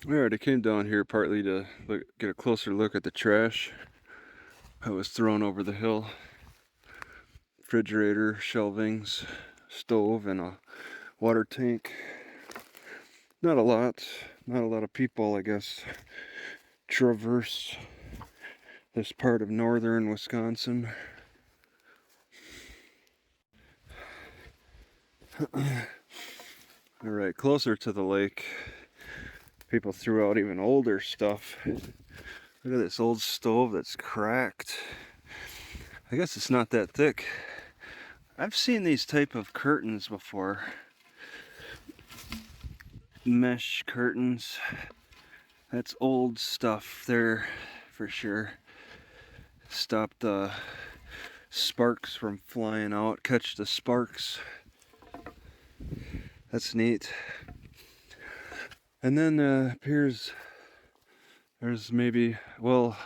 Alright, I came down here partly to get a closer look at the trash that was thrown over the hill. Refrigerator, shelvings, stove, and a water tank. Not a lot of people, I guess, traverse this part of northern Wisconsin. Alright, closer to the lake, people threw out even older stuff. Look at this old stove that's cracked. I guess it's not that thick. I've seen these type of curtains before. Mesh curtains. That's old stuff there for sure. Stop the sparks from flying out, catch the sparks. That's neat. And then appears there's maybe, well,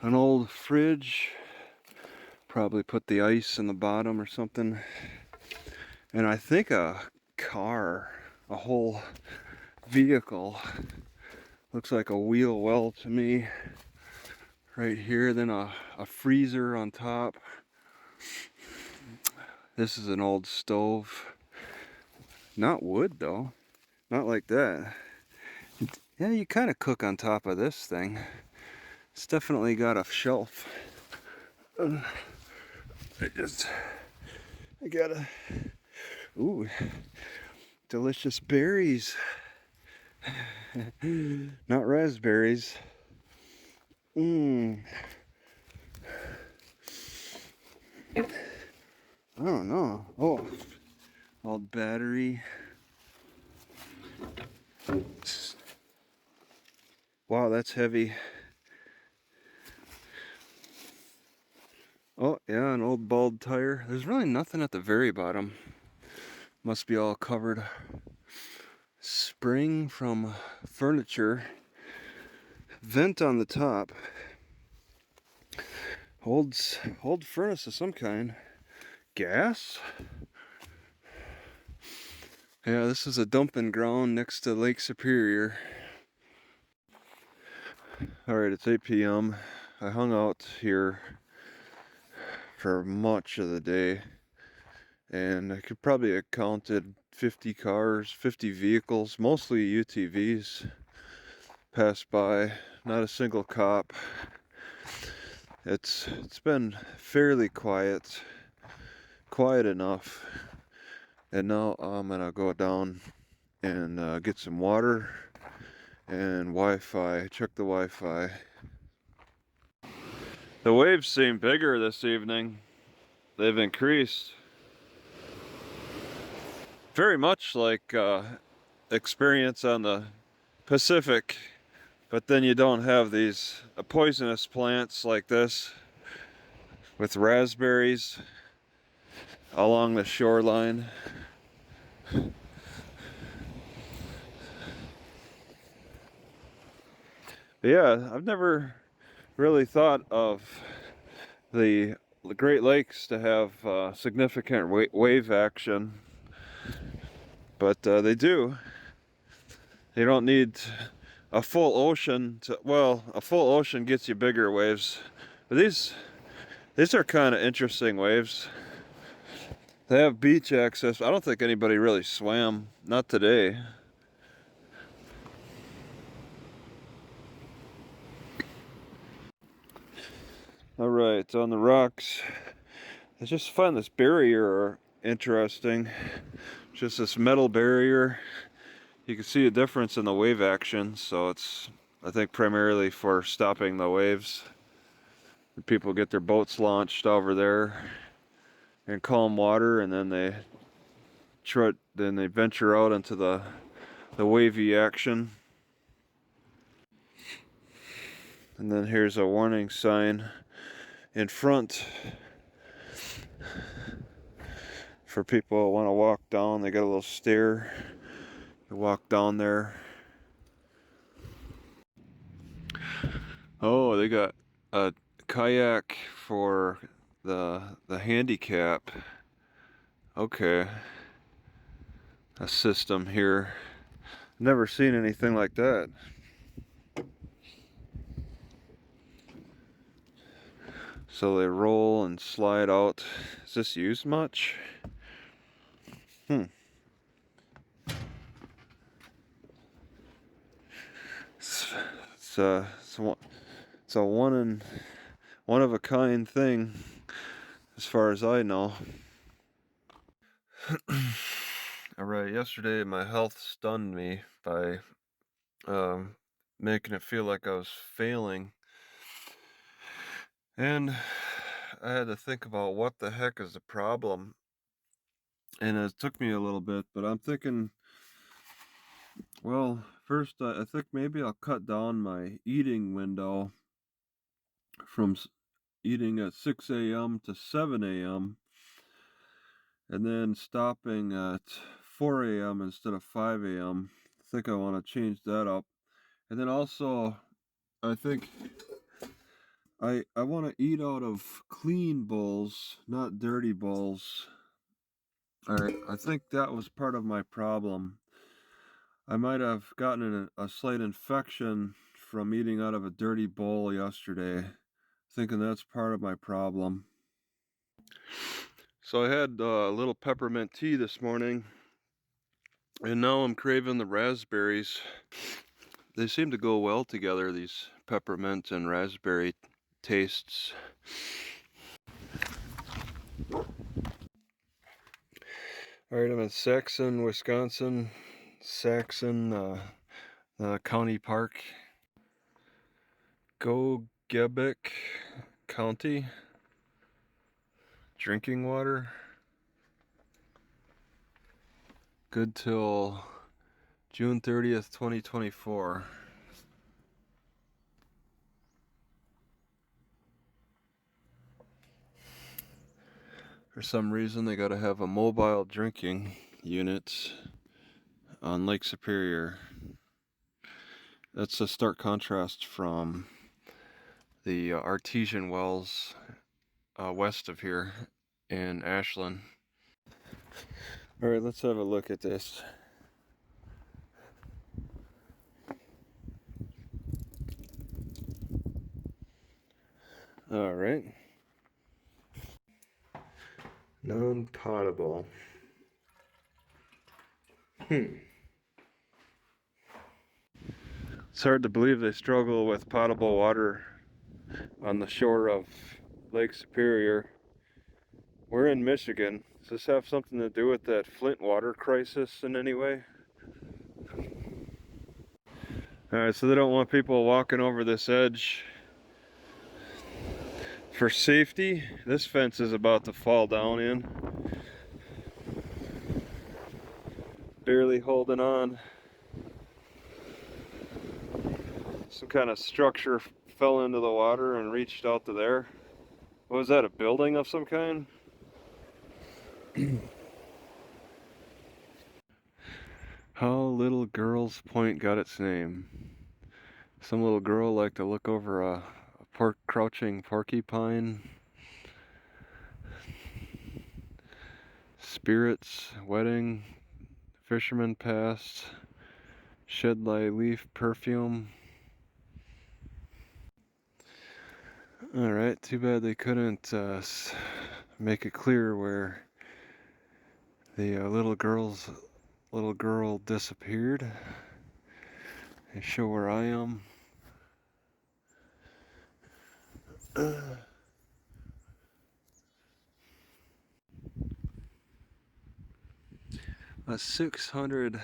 an old fridge. Probably put the ice in the bottom or something. And I think a car, a whole vehicle. Looks like a wheel well to me. Right here, then a freezer on top. This is an old stove. Not wood though. Not like that. Yeah, you kind of cook on top of this thing. It's definitely got a shelf. I gotta, ooh, delicious berries. Not raspberries. I don't know. Oh, old battery. Wow, that's heavy. Oh, yeah, an old bald tire. There's really nothing at the very bottom. Must be all covered. Spring from furniture. Vent on the top. Old furnace of some kind. Gas? Yeah, this is a dumping ground next to Lake Superior. Alright, it's 8 p.m. I hung out here for much of the day, and I could probably have counted 50 cars, 50 vehicles, mostly UTVs, pass by. Not a single cop. It's been fairly quiet enough. And now I'm gonna go down and get some water and Wi-Fi. Check the Wi-Fi. The waves seem bigger this evening. They've increased. Very much like experience on the Pacific, but then you don't have these poisonous plants like this with raspberries along the shoreline. But yeah, I've never really thought of the Great Lakes to have significant wave action, but they do. You don't need a full ocean to, well, a full ocean gets you bigger waves, but these are kind of interesting waves. They have beach access. I don't think anybody really swam, not today. All right, on the rocks, I just find this barrier interesting. Just this metal barrier. You can see a difference in the wave action, so it's, I think, primarily for stopping the waves. People get their boats launched over there in calm water, and then they venture out into the wavy action. And then here's a warning sign in front for people who want to walk down. They got a little stair. You walk down there. Oh, they got a kayak for the handicap. Okay. A system here. Never seen anything like that. So they roll and slide out. Is this used much? Hmm. It's a one of a kind thing, as far as I know. Alright, yesterday my health stunned me by making it feel like I was failing. And I had to think about what the heck is the problem. And it took me a little bit, but I'm thinking, well, first I think maybe I'll cut down my eating window from eating at 6 a.m. to 7 a.m. and then stopping at 4 a.m. instead of 5 a.m. I think I want to change that up. And then also, I think I want to eat out of clean bowls, not dirty bowls. I think that was part of my problem. I might have gotten a slight infection from eating out of a dirty bowl yesterday. Thinking that's part of my problem. So I had a little peppermint tea this morning, and now I'm craving the raspberries. They seem to go well together, these peppermint and raspberry tastes. Alright, I'm in Saxon, Wisconsin. Saxon County Park. Gebic County. Drinking water. Good till June 30th, 2024. For some reason, they gotta have a mobile drinking unit on Lake Superior. That's a stark contrast from the artesian wells west of here in Ashland. Alright, let's have a look at this. Alright. Non-potable. It's hard to believe they struggle with potable water on the shore of Lake Superior. We're in Michigan. Does this have something to do with that Flint water crisis in any way? Alright, so they don't want people walking over this edge for safety. This fence is about to fall down in. Barely holding on. Some kind of structure fell into the water and reached out to there. What was that, a building of some kind? How Little Girl's Point got its name. Some little girl liked to look over a crouching porcupine. Spirits, wedding, fisherman passed, shed lie leaf perfume. Alright, too bad they couldn't make it clear where the little girl disappeared. They show where I am. A 600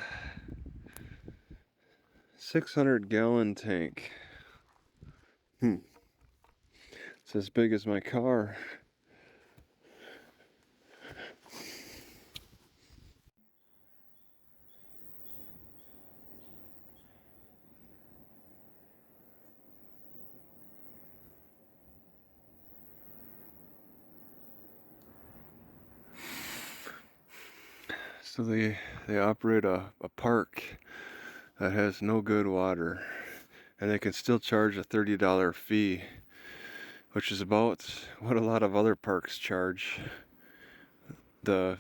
gallon tank. It's as big as my car. So they operate a park that has no good water, and they can still charge a $30 fee, which is about what a lot of other parks charge. The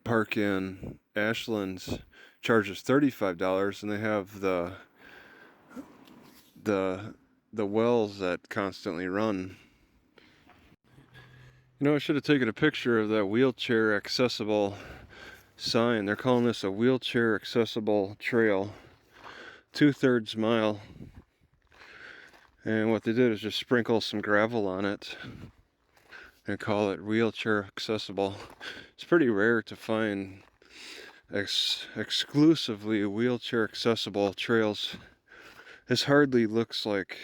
park in Ashland's charges $35, and they have the wells that constantly run. You know, I should have taken a picture of that wheelchair accessible sign. They're calling this a wheelchair accessible trail, 2/3 mile. And what they did is just sprinkle some gravel on it and call it wheelchair accessible. It's pretty rare to find exclusively wheelchair accessible trails. This hardly looks like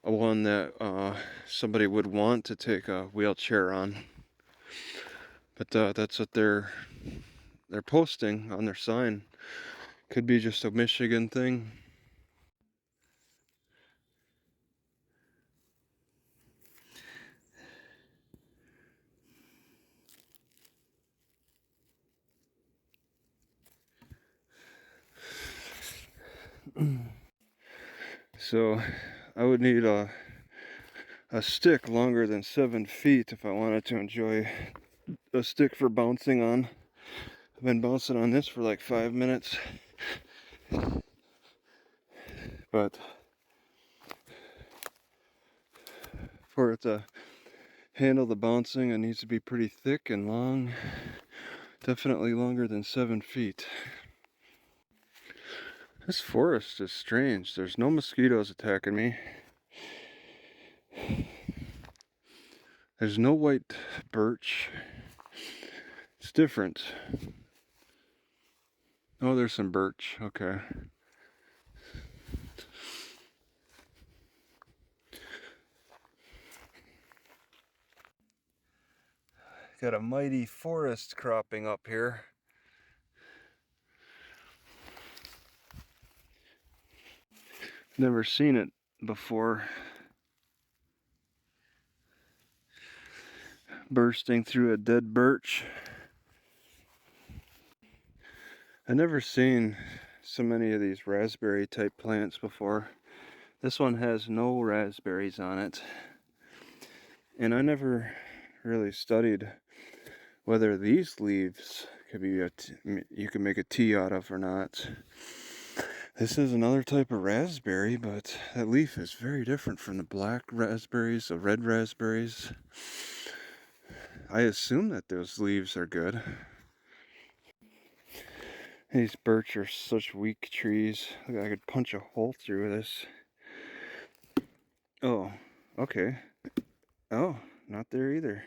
a one that somebody would want to take a wheelchair on, but that's what they're posting on their sign. Could be just a Michigan thing. So I would need a stick longer than 7 feet if I wanted to enjoy a stick for bouncing on. I've been bouncing on this for like 5 minutes, but for it to handle the bouncing, it needs to be pretty thick and long, definitely longer than 7 feet. This forest is strange. There's no mosquitoes attacking me. There's no white birch. It's different. Oh, there's some birch. Okay. Got a mighty forest cropping up here. Never seen it before. Bursting through a dead birch. I've never seen so many of these raspberry type plants before. This one has no raspberries on it. And I never really studied whether these leaves could be you can make a tea out of or not. This is another type of raspberry, but that leaf is very different from the black raspberries, the red raspberries. I assume that those leaves are good. These birch are such weak trees. Look, I could punch a hole through this. Oh, okay. Oh, not there either.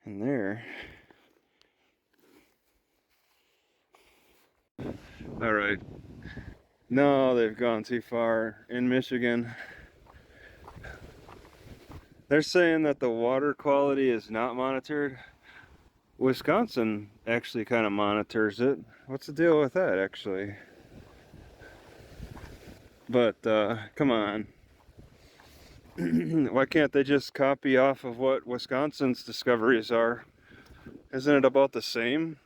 And there. All right. No, they've gone too far. In Michigan, they're saying that the water quality is not monitored. Wisconsin actually kind of monitors it. What's the deal with that, actually? But come on. Why can't they just copy off of what Wisconsin's discoveries are? Isn't it about the same?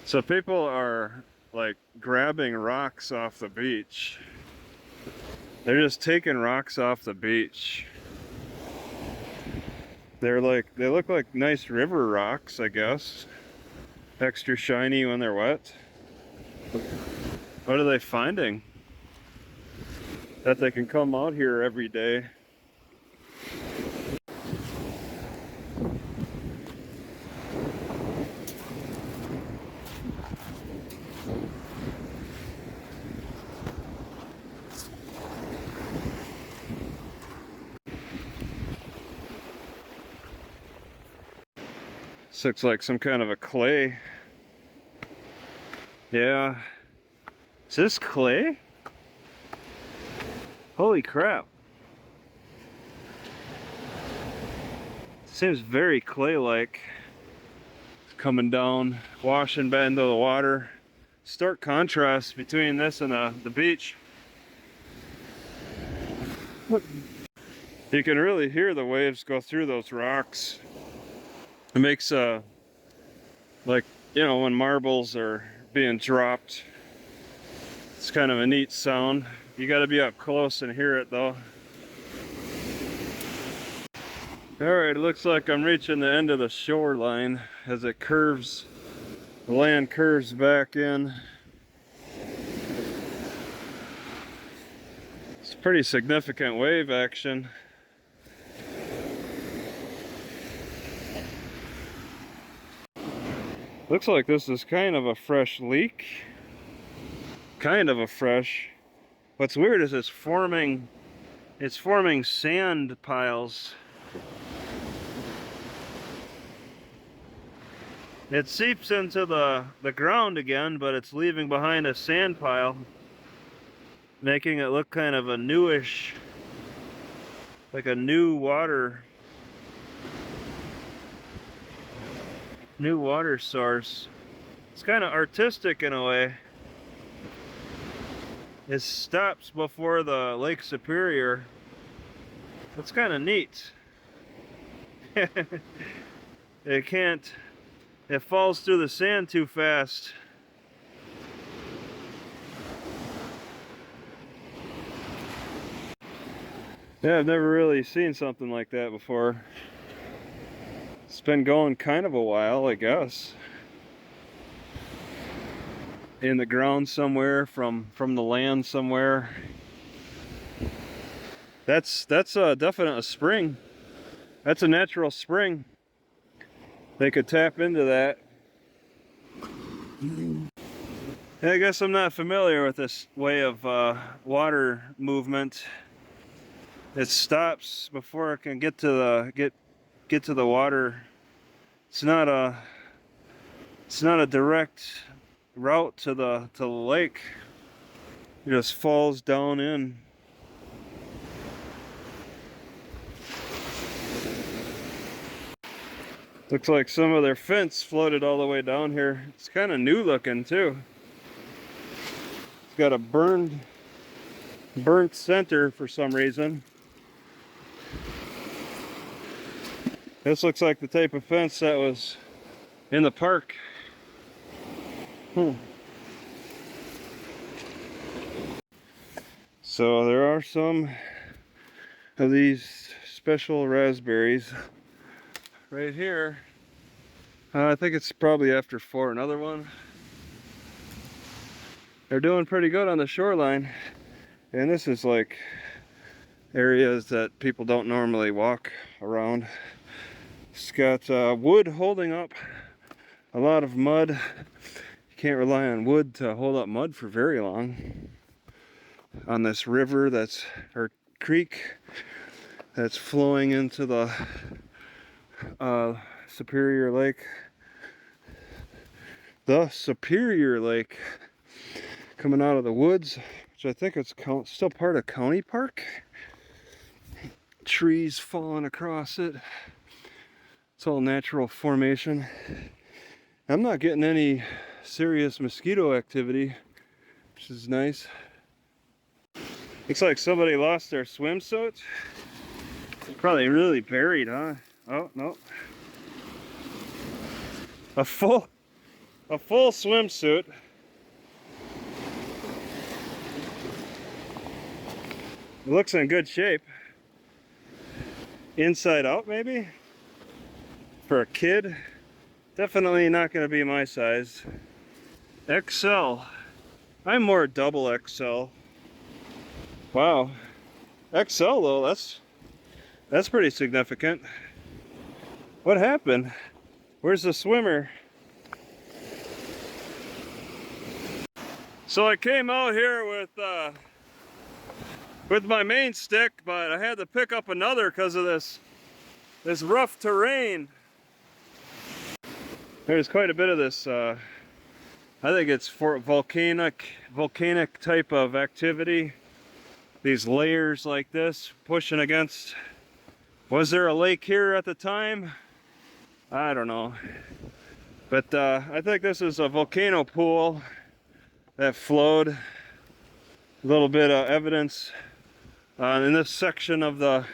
So people are like grabbing rocks off the beach. They're just taking rocks off the beach. They look like nice river rocks, I guess. Extra shiny when they're wet. What are they finding? That they can come out here every day. This looks like some kind of a clay. Yeah. Is this clay? Holy crap. Seems very clay-like. Coming down, washing back into the water. Stark contrast between this and the beach. You can really hear the waves go through those rocks. It makes like, you know, when marbles are being dropped. It's kind of a neat sound. You got to be up close and hear it though. Alright, it looks like I'm reaching the end of the shoreline as it curves, the land curves back in. It's pretty significant wave action. Looks like this is kind of a fresh leak. Kind of a fresh. What's weird is it's forming sand piles. It seeps into the ground again, but it's leaving behind a sand pile, making it look kind of a newish, like a new water source. It's kind of artistic in a way. It stops before the Lake Superior. That's kind of neat. It falls through the sand too fast. Yeah, I've never really seen something like that before. It's been going kind of a while, I guess. In the ground somewhere, from the land somewhere. That's a definite spring. That's a natural spring. They could tap into that. I guess I'm not familiar with this way of water movement. It stops before it can get to the water. It's not a direct route to the lake. It just falls down in. Looks like some of their fence floated all the way down here. It's kind of new looking too. It's got a burnt center for some reason. This looks like the type of fence that was in the park. So there are some of these special raspberries right here. I think it's probably after 4. Another one. They're doing pretty good on the shoreline. And this is like areas that people don't normally walk around. It's got wood holding up a lot of mud. You can't rely on wood to hold up mud for very long. On this river or creek that's flowing into the Superior Lake. The Superior Lake coming out of the woods, which I think it's still part of County Park. Trees falling across it. It's all natural formation. I'm not getting any serious mosquito activity, which is nice. Looks like somebody lost their swimsuit. It's probably really buried, huh? Oh, no. A full swimsuit. It looks in good shape. Inside out, maybe? For a kid? Definitely not going to be my size. XL. I'm more double XL. Wow. XL though, that's pretty significant. What happened? Where's the swimmer? So I came out here with my main stick, but I had to pick up another because of this rough terrain. There's quite a bit of this, I think it's for volcanic type of activity. These layers like this pushing against. Was there a lake here at the time? I don't know. But I think this is a volcano pool that flowed. A little bit of evidence in this section of the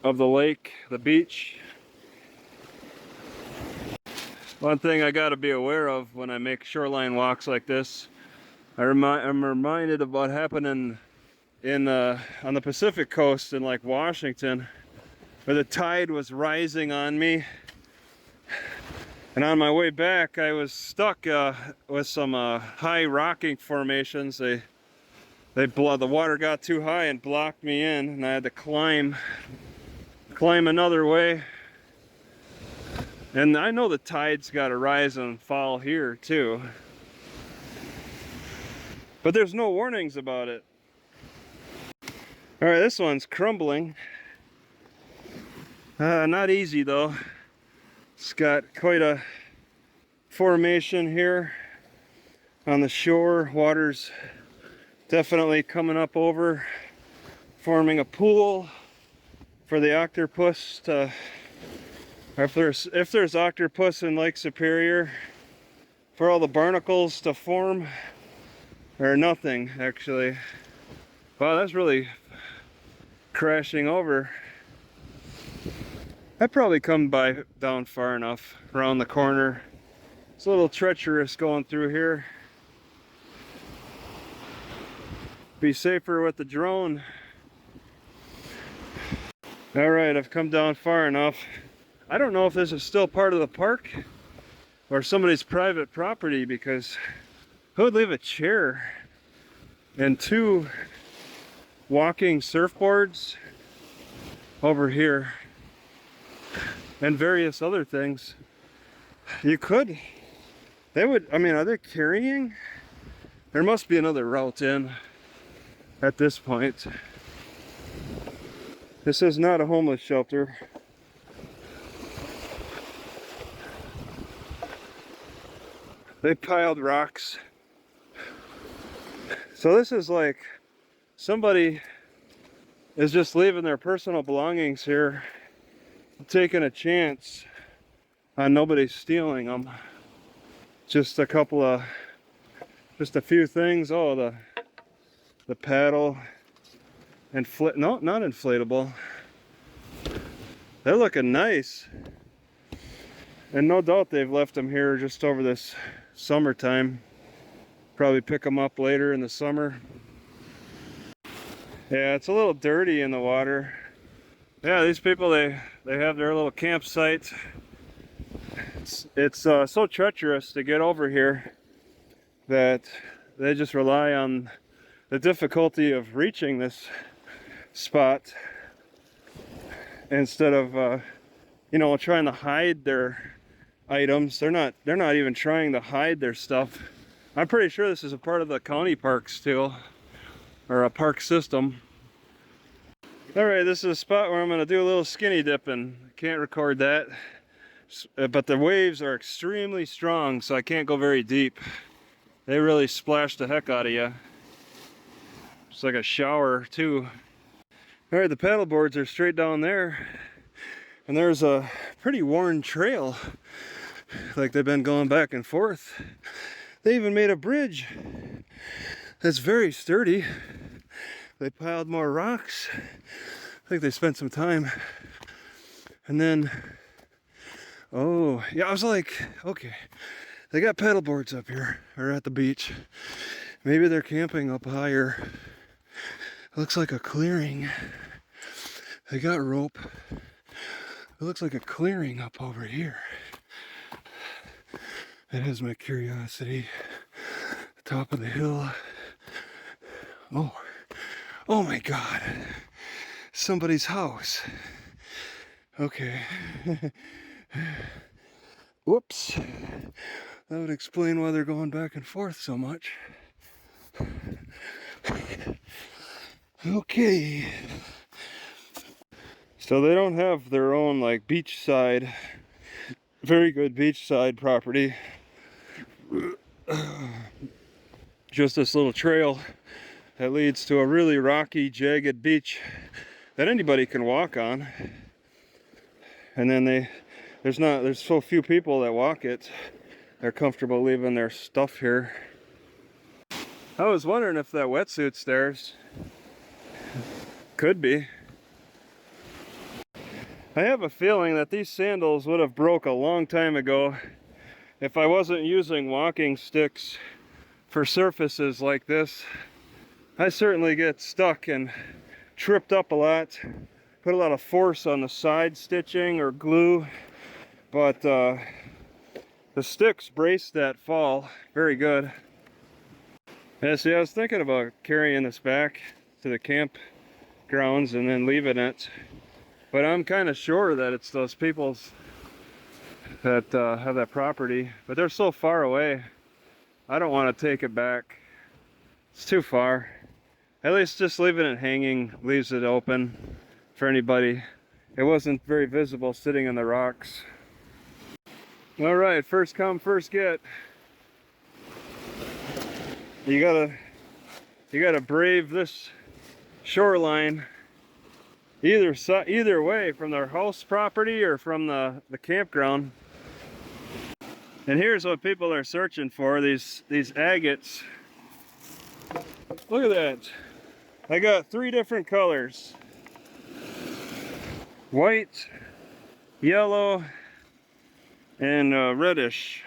lake, the beach. One thing I got to be aware of when I make shoreline walks like this, I'm reminded of what happened on the Pacific coast in like Washington. or the tide was rising on me. And on my way back, I was stuck with some high rocking formations. The water got too high and blocked me in, and I had to climb another way. And I know the tide's got to rise and fall here too, but there's no warnings about it. All right, this one's crumbling. Not easy though. It's got quite a formation here on the shore. Water's definitely coming up over, forming a pool for the octopus to, if there's octopus in Lake Superior, for all the barnacles to form, or nothing actually. Wow, that's really crashing over. I probably come down far enough around the corner. It's a little treacherous going through here. Be safer with the drone. All right, I've come down far enough. I don't know if this is still part of the park or somebody's private property, because who would leave a chair and 2 walking surfboards over here and various other things? You could, they would, I mean, are they carrying? There must be another route in at this point. This is not a homeless shelter. They piled rocks. So this is like somebody is just leaving their personal belongings here, taking a chance on nobody stealing them. Just a few things. Oh, the paddle, no, not inflatable. They're looking nice. And no doubt they've left them here just over this summertime. Probably pick them up later in the summer. Yeah, it's a little dirty in the water. Yeah, these people, they have their little campsite. It's so treacherous to get over here that they just rely on the difficulty of reaching this spot instead of you know, trying to hide their items. They're not even trying to hide their stuff. I'm pretty sure this is a part of the county park still, or a park system. All right, this is a spot where I'm going to do a little skinny dipping. Can't record that, but the waves are extremely strong, so I can't go very deep. They really splash the heck out of you. It's like a shower too. All right, the paddle boards are straight down there, and there's a pretty worn trail, like they've been going back and forth. They even made a bridge that's very sturdy. They piled more rocks. I think they spent some time. And then, oh, yeah, I was like, okay, they got paddle boards up here, or at the beach. Maybe they're camping up higher. It looks like a clearing. They got rope. It looks like a clearing up over here. That has my curiosity. The top of the hill. Oh my God. Somebody's house. Okay. Whoops. That would explain why they're going back and forth so much. Okay. So they don't have their own like beachside, very good beachside property. Just this little trail that leads to a really rocky, jagged beach that anybody can walk on. And then there's so few people that walk it. They're comfortable leaving their stuff here. I was wondering if that wetsuit's theirs. Could be. I have a feeling that these sandals would have broke a long time ago if I wasn't using walking sticks for surfaces like this. I certainly get stuck and tripped up a lot put a lot of force on the side stitching or glue, but the sticks braced that fall very good. Yeah, see, I was thinking about carrying this back to the campgrounds and then leaving it, but I'm kind of sure that it's those people's that have that property, but they're so far away. I don't want to take it back. It's too far. At least just leaving it hanging leaves it open for anybody. It wasn't very visible sitting in the rocks. All right, first come, first get. You gotta brave this shoreline either way, from their house property or from the campground. And here's what people are searching for, these agates. Look at that. I got 3 different colors. White, yellow, and reddish.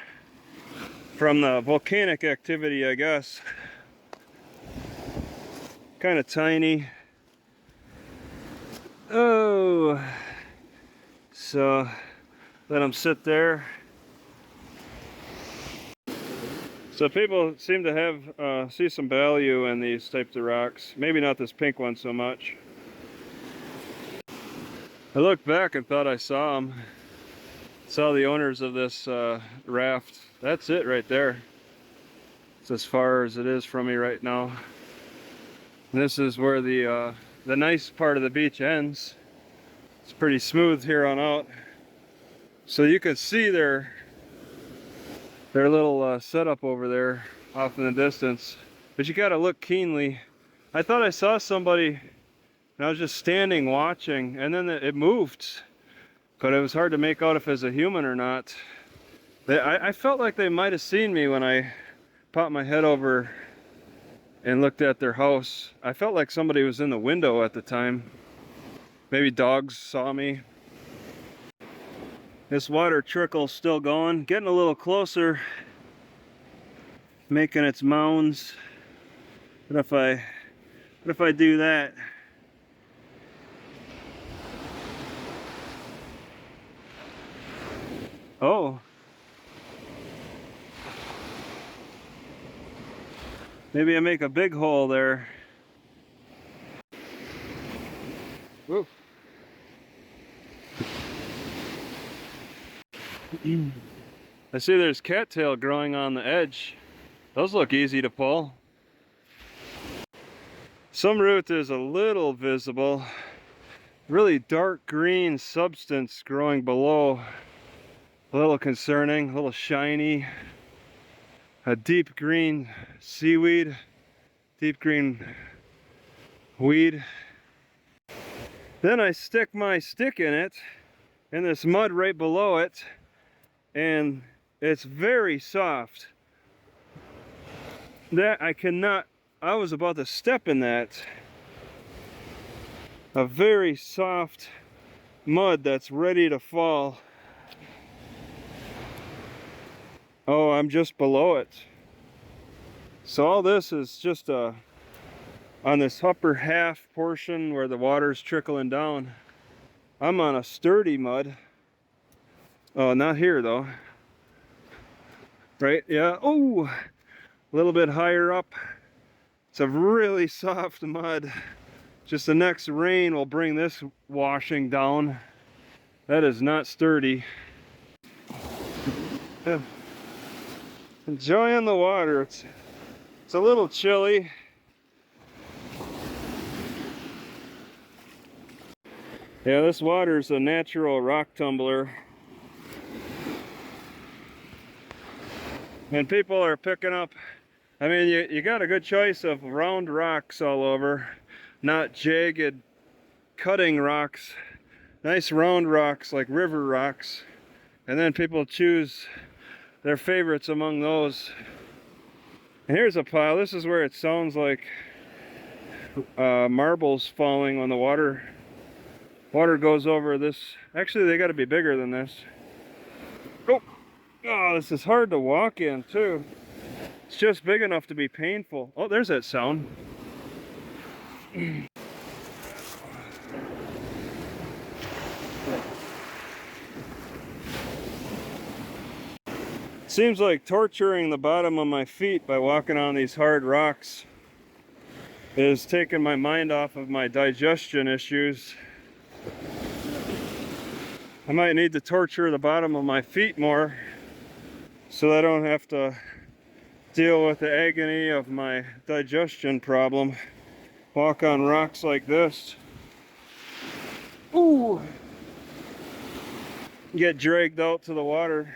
From the volcanic activity, I guess. Kind of tiny. Oh. So, let them sit there. So people seem to have see some value in these types of rocks. Maybe not this pink one so much. I looked back and thought I saw them. Saw the owners of this raft. That's it right there. It's as far as it is from me right now. And this is where the nice part of the beach ends. It's pretty smooth here on out. So you can see their little setup over there off in the distance, but you got to look keenly. I thought I saw somebody and I was just standing watching, and then it moved, but it was hard to make out if it was a human or not. I felt like they might have seen me when I popped my head over and looked at their house. I felt like somebody was in the window at the time. Maybe dogs saw me. This water trickle's still going, getting a little closer, making its mounds. What if I do that? Oh. Maybe I make a big hole there. Woo. I see there's cattail growing on the edge. Those look easy to pull. Some root is a little visible. Really dark green substance growing below. A little concerning, a little shiny. A deep green seaweed, deep green weed. Then I stick my stick in it, in this mud right below it, and it's very soft. That I was about to step in that. A very soft mud that's ready to fall. Oh, I'm just below it. So all this is just on this upper half portion where the water's trickling down. I'm on a sturdy mud. Oh, not here though. Right, yeah, oh, a little bit higher up. It's a really soft mud. Just the next rain will bring this washing down. That is not sturdy. Enjoying the water. It's a little chilly. Yeah, this water is a natural rock tumbler. And people are picking up, I mean, you got a good choice of round rocks all over, not jagged cutting rocks. Nice round rocks like river rocks. And then people choose their favorites among those. And here's a pile. This is where it sounds like marbles falling when the water goes over this. Actually, they got to be bigger than this. Oh, this is hard to walk in too. It's just big enough to be painful. Oh, there's that sound. Seems like torturing the bottom of my feet by walking on these hard rocks is taking my mind off of my digestion issues. I might need to torture the bottom of my feet more so I don't have to deal with the agony of my digestion problem. Walk on rocks like this. Ooh! Get dragged out to the water.